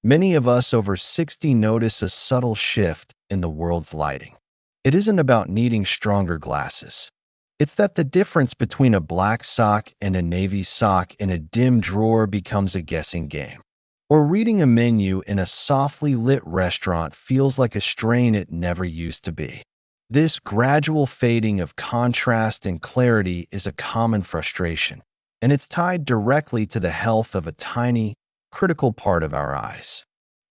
Many of us over 60 notice a subtle shift in the world's lighting. It isn't about needing stronger glasses. It's that the difference between a black sock and a navy sock in a dim drawer becomes a guessing game. Or reading a menu in a softly lit restaurant feels like a strain it never used to be. This gradual fading of contrast and clarity is a common frustration, and it's tied directly to the health of a tiny, critical part of our eyes.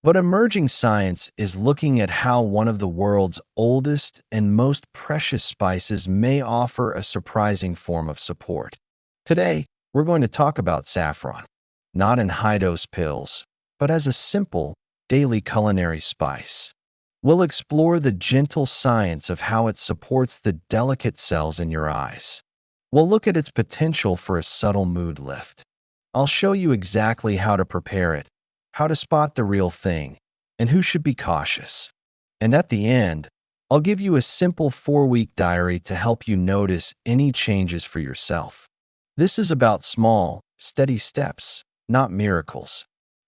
But emerging science is looking at how one of the world's oldest and most precious spices may offer a surprising form of support. Today, we're going to talk about saffron, not in high-dose pills, but as a simple, daily culinary spice. We'll explore the gentle science of how it supports the delicate cells in your eyes. We'll look at its potential for a subtle mood lift. I'll show you exactly how to prepare it, how to spot the real thing, and who should be cautious. And at the end, I'll give you a simple 4-week diary to help you notice any changes for yourself. This is about small, steady steps, not miracles.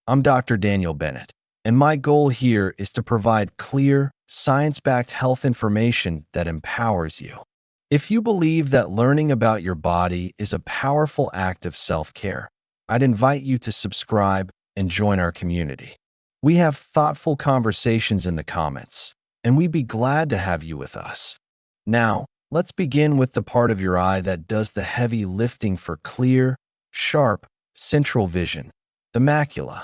I'm Dr. Daniel Bennett, and my goal here is to provide clear, science-backed health information that empowers you. If you believe that learning about your body is a powerful act of self-care, I'd invite you to subscribe and join our community. We have thoughtful conversations in the comments, and we'd be glad to have you with us. Now, let's begin with the part of your eye that does the heavy lifting for clear, sharp, central vision, the macula.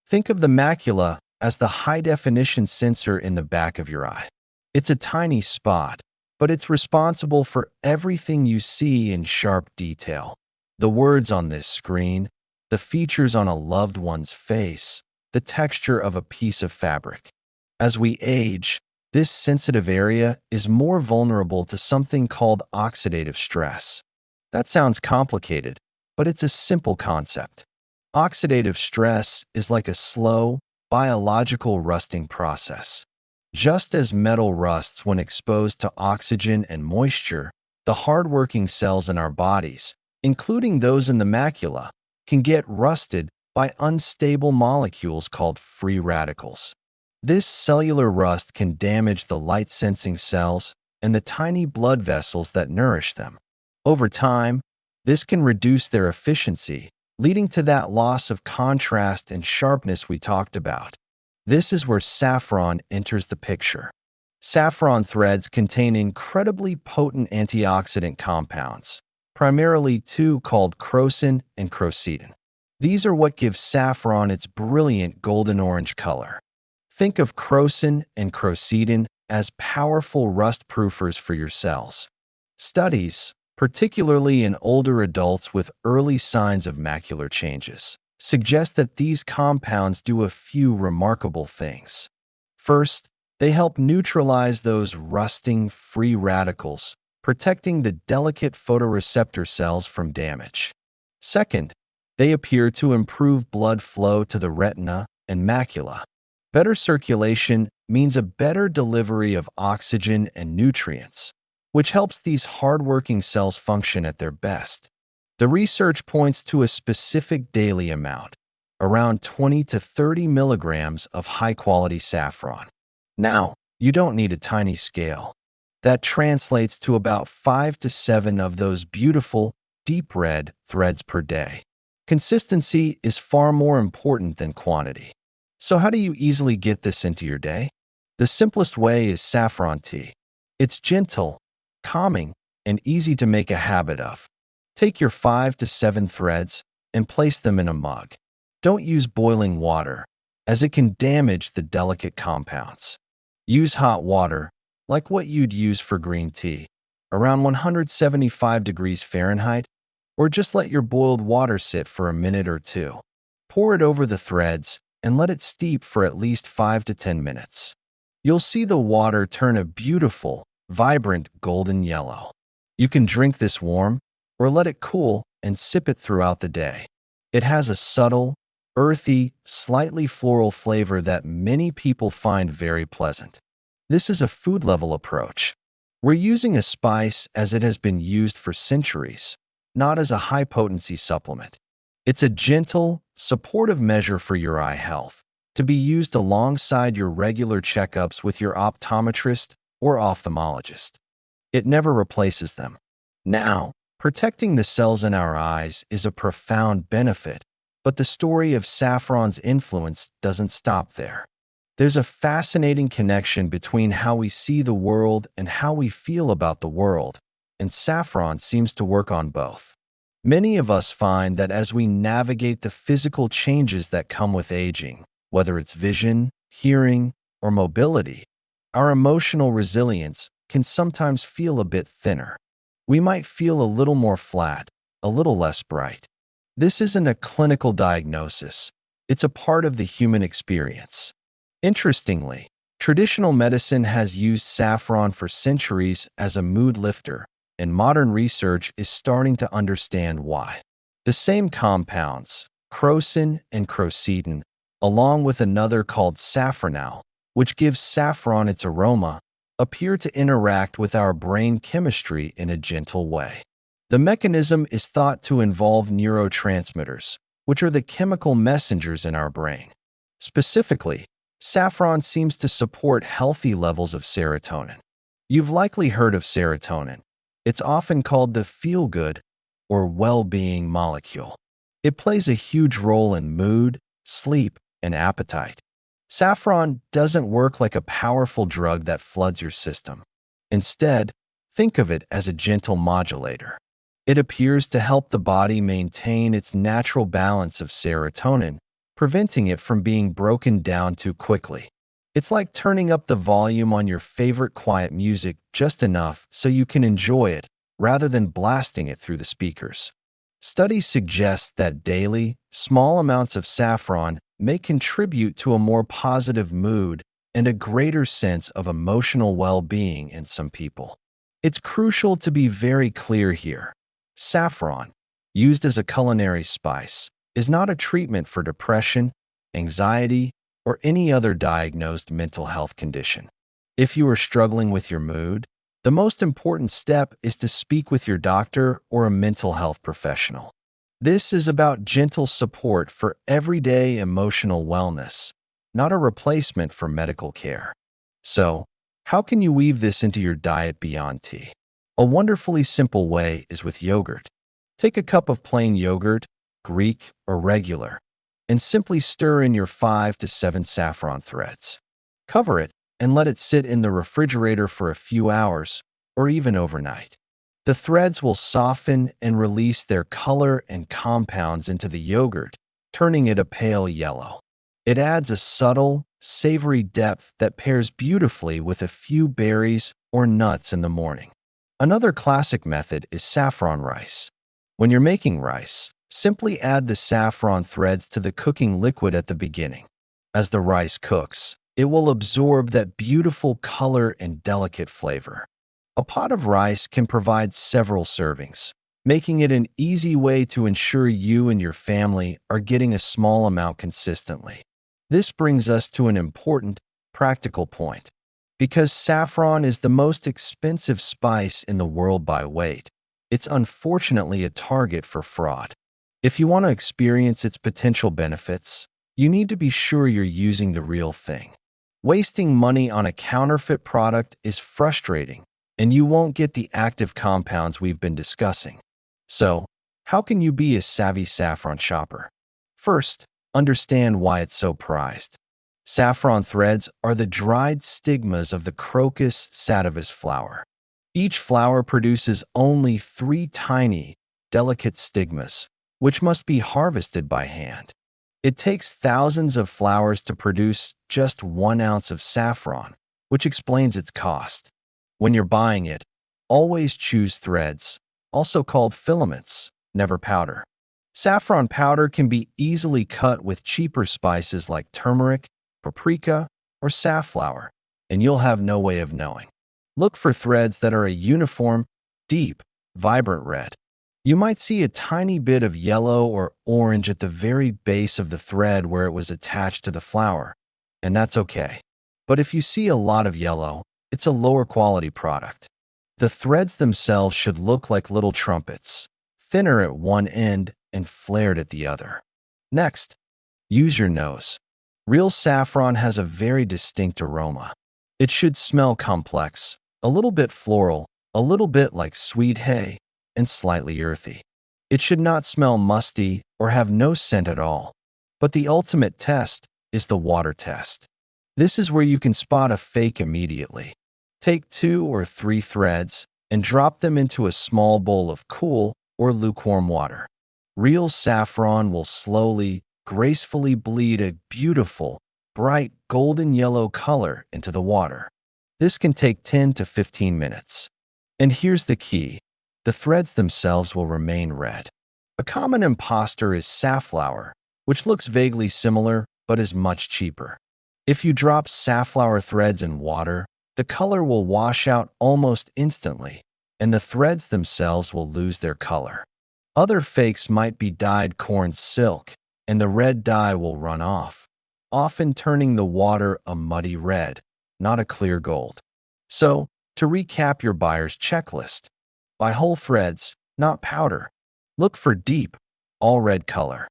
Think of the macula as the high-definition sensor in the back of your eye. It's a tiny spot, but it's responsible for everything you see in sharp detail. The words on this screen, the features on a loved one's face, the texture of a piece of fabric. As we age, this sensitive area is more vulnerable to something called oxidative stress. That sounds complicated, but it's a simple concept. Oxidative stress is like a slow, biological rusting process. Just as metal rusts when exposed to oxygen and moisture, the hardworking cells in our bodies, including those in the macula, can get rusted by unstable molecules called free radicals. This cellular rust can damage the light-sensing cells and the tiny blood vessels that nourish them. Over time, this can reduce their efficiency, leading to that loss of contrast and sharpness we talked about. This is where saffron enters the picture. Saffron threads contain incredibly potent antioxidant compounds, primarily two called crocin and crocetine. These are what give saffron its brilliant golden-orange color. Think of crocin and crocetine as powerful rust-proofers for your cells. Studies, particularly in older adults with early signs of macular changes, suggest that these compounds do a few remarkable things. First, they help neutralize those rusting free radicals, protecting the delicate photoreceptor cells from damage. Second, they appear to improve blood flow to the retina and macula. Better circulation means a better delivery of oxygen and nutrients, which helps these hardworking cells function at their best. The research points to a specific daily amount, around 20 to 30 milligrams of high-quality saffron. Now, you don't need a tiny scale. That translates to about 5 to 7 of those beautiful, deep red threads per day. Consistency is far more important than quantity. So how do you easily get this into your day? The simplest way is saffron tea. It's gentle, calming, and easy to make a habit of. Take your 5 to 7 threads and place them in a mug. Don't use boiling water, as it can damage the delicate compounds. Use hot water, like what you'd use for green tea, around 175 degrees Fahrenheit, or just let your boiled water sit for a minute or two. Pour it over the threads and let it steep for at least 5 to 10 minutes. You'll see the water turn a beautiful, vibrant golden yellow. You can drink this warm, or let it cool and sip it throughout the day. It has a subtle, earthy, slightly floral flavor that many people find very pleasant. This is a food-level approach. We're using a spice as it has been used for centuries, not as a high-potency supplement. It's a gentle, supportive measure for your eye health, to be used alongside your regular checkups with your optometrist or ophthalmologist. It never replaces them. Now, protecting the cells in our eyes is a profound benefit, but the story of saffron's influence doesn't stop there. There's a fascinating connection between how we see the world and how we feel about the world, and saffron seems to work on both. Many of us find that as we navigate the physical changes that come with aging, whether it's vision, hearing, or mobility, our emotional resilience can sometimes feel a bit thinner. We might feel a little more flat, a little less bright. This isn't a clinical diagnosis. It's a part of the human experience. Interestingly, traditional medicine has used saffron for centuries as a mood lifter, and modern research is starting to understand why. The same compounds, crocin and crocetine, along with another called saffronal, which gives saffron its aroma, appear to interact with our brain chemistry in a gentle way. The mechanism is thought to involve neurotransmitters, which are the chemical messengers in our brain. Specifically, saffron seems to support healthy levels of serotonin. You've likely heard of serotonin. It's often called the feel-good or well-being molecule. It plays a huge role in mood, sleep, and appetite. Saffron doesn't work like a powerful drug that floods your system. Instead, think of it as a gentle modulator. It appears to help the body maintain its natural balance of serotonin, preventing it from being broken down too quickly. It's like turning up the volume on your favorite quiet music just enough so you can enjoy it, rather than blasting it through the speakers. Studies suggest that daily, small amounts of saffron may contribute to a more positive mood and a greater sense of emotional well-being in some people. It's crucial to be very clear here. Saffron, used as a culinary spice, is not a treatment for depression, anxiety, or any other diagnosed mental health condition. If you are struggling with your mood, the most important step is to speak with your doctor or a mental health professional. This is about gentle support for everyday emotional wellness, not a replacement for medical care. So, how can you weave this into your diet beyond tea? A wonderfully simple way is with yogurt. Take a cup of plain yogurt, Greek or regular, and simply stir in your 5 to 7 saffron threads. Cover it and let it sit in the refrigerator for a few hours or even overnight. The threads will soften and release their color and compounds into the yogurt, turning it a pale yellow. It adds a subtle, savory depth that pairs beautifully with a few berries or nuts in the morning. Another classic method is saffron rice. When you're making rice, simply add the saffron threads to the cooking liquid at the beginning. As the rice cooks, it will absorb that beautiful color and delicate flavor. A pot of rice can provide several servings, making it an easy way to ensure you and your family are getting a small amount consistently. This brings us to an important, practical point. Because saffron is the most expensive spice in the world by weight, it's unfortunately a target for fraud. If you want to experience its potential benefits, you need to be sure you're using the real thing. Wasting money on a counterfeit product is frustrating, and you won't get the active compounds we've been discussing. So, how can you be a savvy saffron shopper? First, understand why it's so prized. Saffron threads are the dried stigmas of the Crocus sativus flower. Each flower produces only 3 tiny, delicate stigmas, which must be harvested by hand. It takes thousands of flowers to produce just 1 ounce of saffron, which explains its cost. When you're buying it, always choose threads, also called filaments, never powder. Saffron powder can be easily cut with cheaper spices like turmeric, paprika, or safflower, and you'll have no way of knowing. Look for threads that are a uniform, deep, vibrant red. You might see a tiny bit of yellow or orange at the very base of the thread where it was attached to the flower, and that's okay. But if you see a lot of yellow, it's a lower quality product. The threads themselves should look like little trumpets, thinner at one end and flared at the other. Next, use your nose. Real saffron has a very distinct aroma. It should smell complex, a little bit floral, a little bit like sweet hay, and slightly earthy. It should not smell musty or have no scent at all. But the ultimate test is the water test. This is where you can spot a fake immediately. Take 2 or 3 threads and drop them into a small bowl of cool or lukewarm water. Real saffron will slowly, gracefully bleed a beautiful, bright golden yellow color into the water. This can take 10 to 15 minutes. And here's the key. The threads themselves will remain red. A common imposter is safflower, which looks vaguely similar but is much cheaper. If you drop safflower threads in water, the color will wash out almost instantly, and the threads themselves will lose their color. Other fakes might be dyed corn silk, and the red dye will run off, often turning the water a muddy red, not a clear gold. So, to recap your buyer's checklist, buy whole threads, not powder. Look for deep, all red color.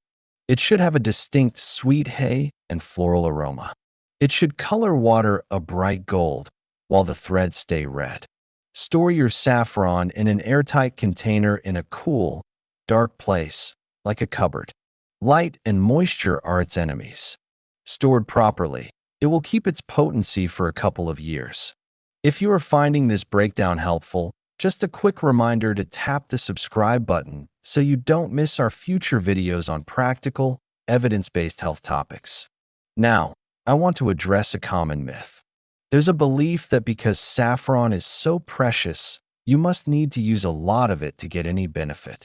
It should have a distinct sweet hay and floral aroma. It should color water a bright gold, while the threads stay red. Store your saffron in an airtight container in a cool, dark place, like a cupboard. Light and moisture are its enemies. Stored properly, it will keep its potency for a couple of years. If you are finding this breakdown helpful, just a quick reminder to tap the subscribe button so you don't miss our future videos on practical, evidence-based health topics. Now, I want to address a common myth. There's a belief that because saffron is so precious, you must need to use a lot of it to get any benefit.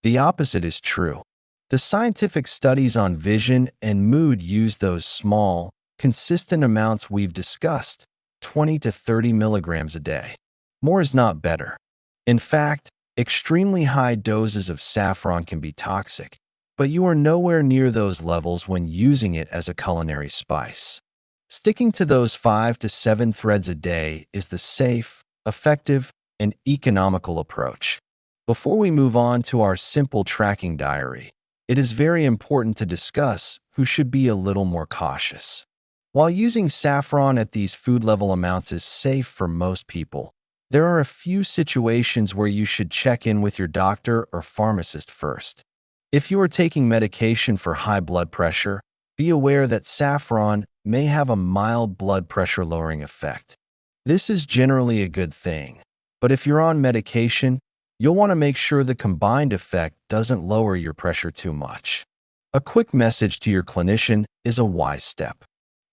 The opposite is true. The scientific studies on vision and mood use those small, consistent amounts we've discussed, 20 to 30 milligrams a day. More is not better. In fact, extremely high doses of saffron can be toxic, but you are nowhere near those levels when using it as a culinary spice. Sticking to those 5 to 7 threads a day is the safe, effective, and economical approach. Before we move on to our simple tracking diary, it is very important to discuss who should be a little more cautious. While using saffron at these food-level amounts is safe for most people, there are a few situations where you should check in with your doctor or pharmacist first. If you are taking medication for high blood pressure, be aware that saffron may have a mild blood pressure lowering effect. This is generally a good thing, but if you're on medication, you'll want to make sure the combined effect doesn't lower your pressure too much. A quick message to your clinician is a wise step.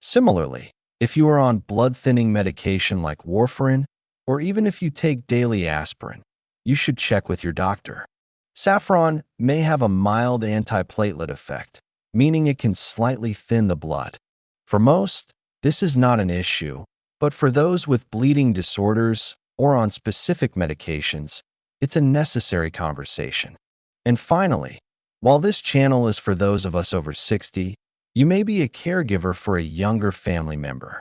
Similarly, if you are on blood-thinning medication like warfarin, or even if you take daily aspirin, you should check with your doctor. Saffron may have a mild antiplatelet effect, meaning it can slightly thin the blood. For most, this is not an issue, but for those with bleeding disorders or on specific medications, it's a necessary conversation. And finally, while this channel is for those of us over 60, you may be a caregiver for a younger family member.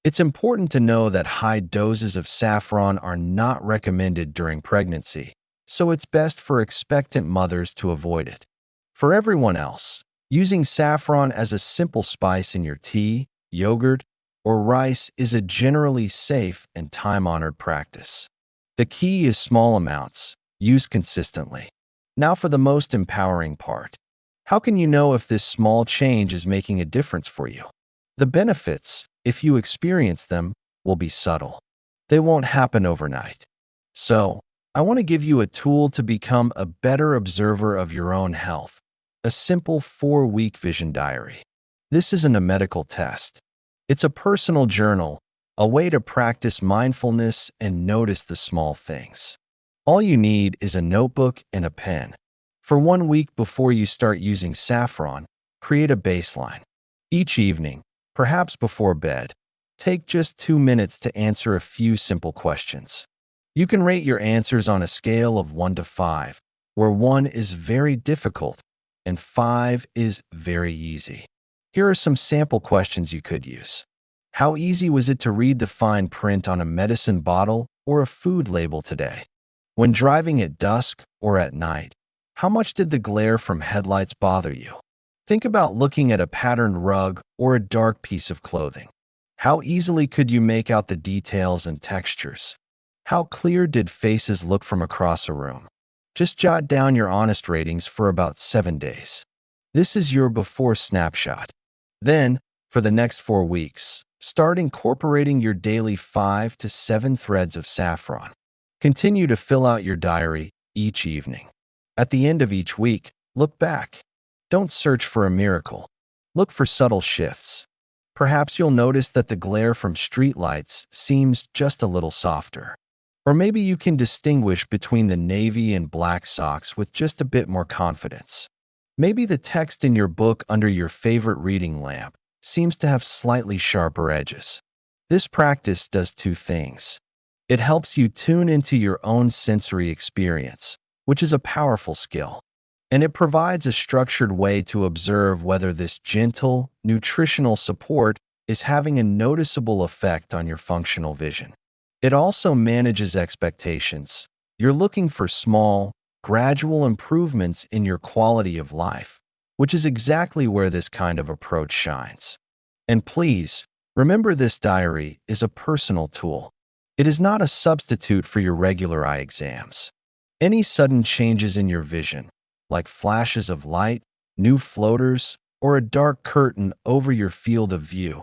It's important to know that high doses of saffron are not recommended during pregnancy, so it's best for expectant mothers to avoid it. For everyone else, using saffron as a simple spice in your tea, yogurt, or rice is a generally safe and time-honored practice. The key is small amounts, used consistently. Now for the most empowering part. How can you know if this small change is making a difference for you? The benefits, if you experience them, will be subtle. They won't happen overnight. So, I want to give you a tool to become a better observer of your own health. A simple 4-week vision diary. This isn't a medical test. It's a personal journal, a way to practice mindfulness and notice the small things. All you need is a notebook and a pen. For 1 week before you start using saffron, create a baseline. Each evening, perhaps before bed, take just 2 minutes to answer a few simple questions. You can rate your answers on a scale of 1 to 5, where 1 is very difficult and 5 is very easy. Here are some sample questions you could use. How easy was it to read the fine print on a medicine bottle or a food label today? When driving at dusk or at night, how much did the glare from headlights bother you? Think about looking at a patterned rug or a dark piece of clothing. How easily could you make out the details and textures? How clear did faces look from across a room? Just jot down your honest ratings for about 7 days. This is your before snapshot. Then, for the next 4 weeks, start incorporating your daily 5 to 7 threads of saffron. Continue to fill out your diary each evening. At the end of each week, look back. Don't search for a miracle. Look for subtle shifts. Perhaps you'll notice that the glare from streetlights seems just a little softer. Or maybe you can distinguish between the navy and black socks with just a bit more confidence. Maybe the text in your book under your favorite reading lamp seems to have slightly sharper edges. This practice does 2 things. It helps you tune into your own sensory experience, which is a powerful skill. And it provides a structured way to observe whether this gentle, nutritional support is having a noticeable effect on your functional vision. It also manages expectations. You're looking for small, gradual improvements in your quality of life, which is exactly where this kind of approach shines. And please, remember this diary is a personal tool. It is not a substitute for your regular eye exams. Any sudden changes in your vision, like flashes of light, new floaters, or a dark curtain over your field of view,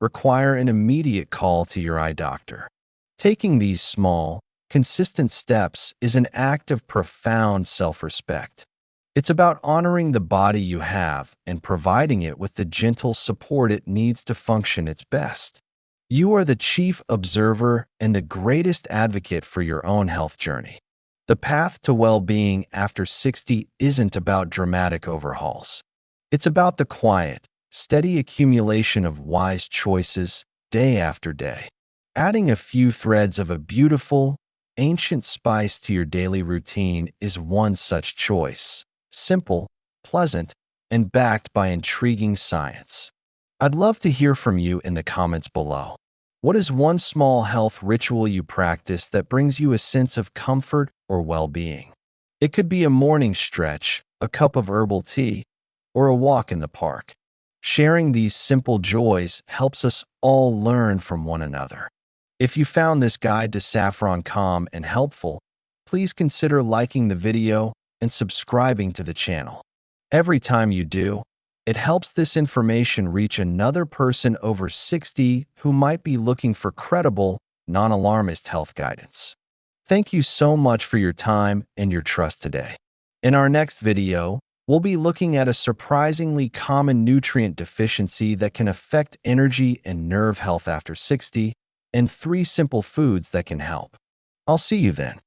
require an immediate call to your eye doctor. Taking these small, consistent steps is an act of profound self-respect. It's about honoring the body you have and providing it with the gentle support it needs to function its best. You are the chief observer and the greatest advocate for your own health journey. The path to well-being after 60 isn't about dramatic overhauls. It's about the quiet, steady accumulation of wise choices day after day. Adding a few threads of a beautiful, ancient spice to your daily routine is one such choice. Simple, pleasant, and backed by intriguing science. I'd love to hear from you in the comments below. What is one small health ritual you practice that brings you a sense of comfort or well-being? It could be a morning stretch, a cup of herbal tea, or a walk in the park. Sharing these simple joys helps us all learn from one another. If you found this guide to Saffron calm and helpful, please consider liking the video and subscribing to the channel. Every time you do, it helps this information reach another person over 60 who might be looking for credible, non-alarmist health guidance. Thank you so much for your time and your trust today. In our next video, we'll be looking at a surprisingly common nutrient deficiency that can affect energy and nerve health after 60, and 3 simple foods that can help. I'll see you then.